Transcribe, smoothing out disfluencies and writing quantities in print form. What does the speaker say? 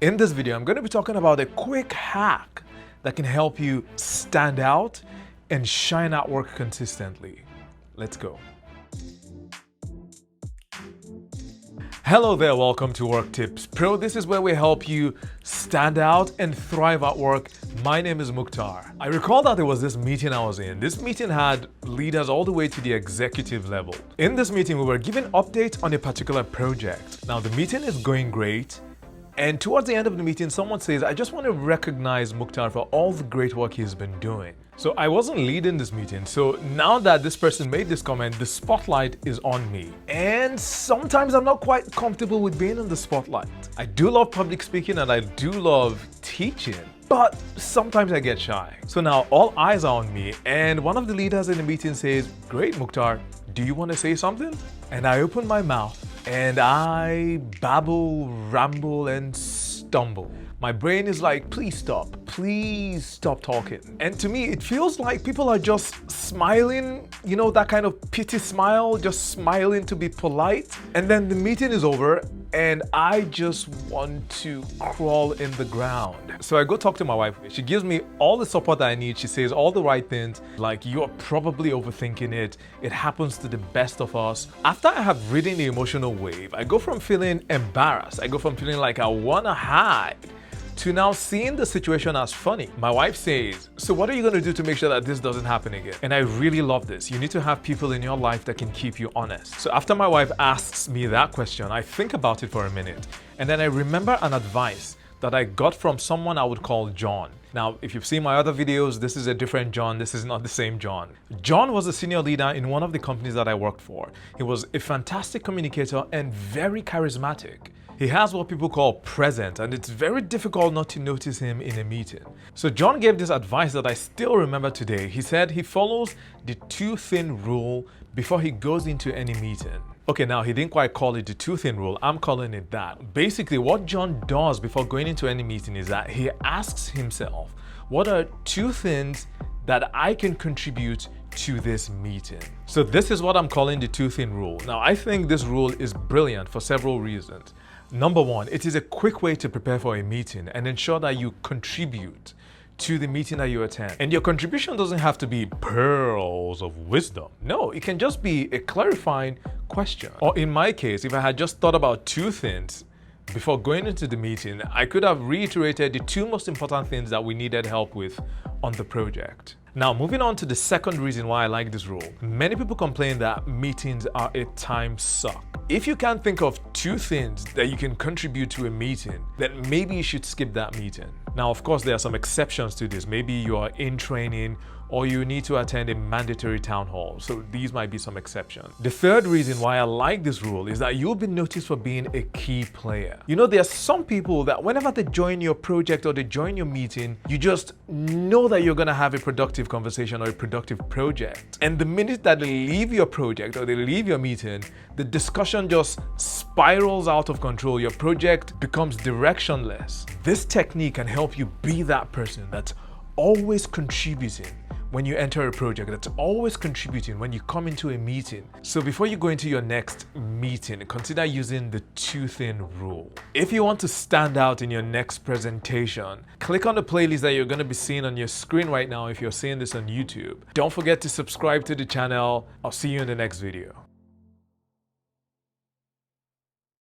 In this video, I'm going to be talking about a quick hack that can help you stand out and shine at work consistently. Let's go. Hello there, welcome to Work Tips Pro. This is where we help you stand out and thrive at work. My name is Mukhtar. I recall that there was this meeting I was in. This meeting had leaders all the way to the executive level. In this meeting, we were given updates on a particular project. Now, the meeting is going great. And towards the end of the meeting, someone says, I just want to recognize Mukhtar for all the great work he's been doing. So I wasn't leading this meeting. So now that this person made this comment, the spotlight is on me. And sometimes I'm not quite comfortable with being in the spotlight. I do love public speaking and I do love teaching, but sometimes I get shy. So now all eyes are on me. And one of the leaders in the meeting says, great, Mukhtar, do you want to say something? And I open my mouth and I babble, ramble, and stumble. My brain is like, please stop talking. And to me, it feels like people are just smiling, you know, that kind of pity smile, just smiling to be polite. And then the meeting is over and I just want to crawl in the ground. So I go talk to my wife. She gives me all the support that I need. She says all the right things, like you're probably overthinking it. It happens to the best of us. After I have ridden the emotional wave, I go from feeling embarrassed. I go from feeling like I wanna hide to now seeing the situation as funny. My wife says, so what are you gonna do to make sure that this doesn't happen again? And I really love this. You need to have people in your life that can keep you honest. So after my wife asks me that question, I think about it for a minute. And then I remember an advice that I got from someone I would call John. Now, if you've seen my other videos, this is a different John. This is not the same John. John was a senior leader in one of the companies that I worked for. He was a fantastic communicator and very charismatic. He has what people call presence, and it's very difficult not to notice him in a meeting. So John gave this advice that I still remember today. He said he follows the two-thing rule before he goes into any meeting. Okay, now he didn't quite call it the two-thing rule. I'm calling it that. Basically, what John does before going into any meeting is that he asks himself, what are two things that I can contribute to this meeting? So this is what I'm calling the two-thing rule. Now, I think this rule is brilliant for several reasons. Number one, it is a quick way to prepare for a meeting and ensure that you contribute to the meeting that you attend. And your contribution doesn't have to be pearls of wisdom. No, it can just be a clarifying question. Or in my case, if I had just thought about two things before going into the meeting, I could have reiterated the two most important things that we needed help with on the project. Now, moving on to the second reason why I like this rule. Many people complain that meetings are a time suck. If you can't think of two things that you can contribute to a meeting, then maybe you should skip that meeting. Now, of course, there are some exceptions to this. Maybe you are in training or you need to attend a mandatory town hall. So these might be some exceptions. The third reason why I like this rule is that you'll be noticed for being a key player. You know, there are some people that whenever they join your project or they join your meeting, you just know that you're gonna have a productive conversation or a productive project. And the minute that they leave your project or they leave your meeting, the discussion just spirals out of control. Your project becomes directionless. This technique can help you be that person that's always contributing when you enter a project, that's always contributing when you come into a meeting. So before you go into your next meeting, consider using the two-thing rule. If you want to stand out in your next presentation, click on the playlist that you're going to be seeing on your screen right now if you're seeing this on YouTube. Don't forget to subscribe to the channel. I'll see you in the next video.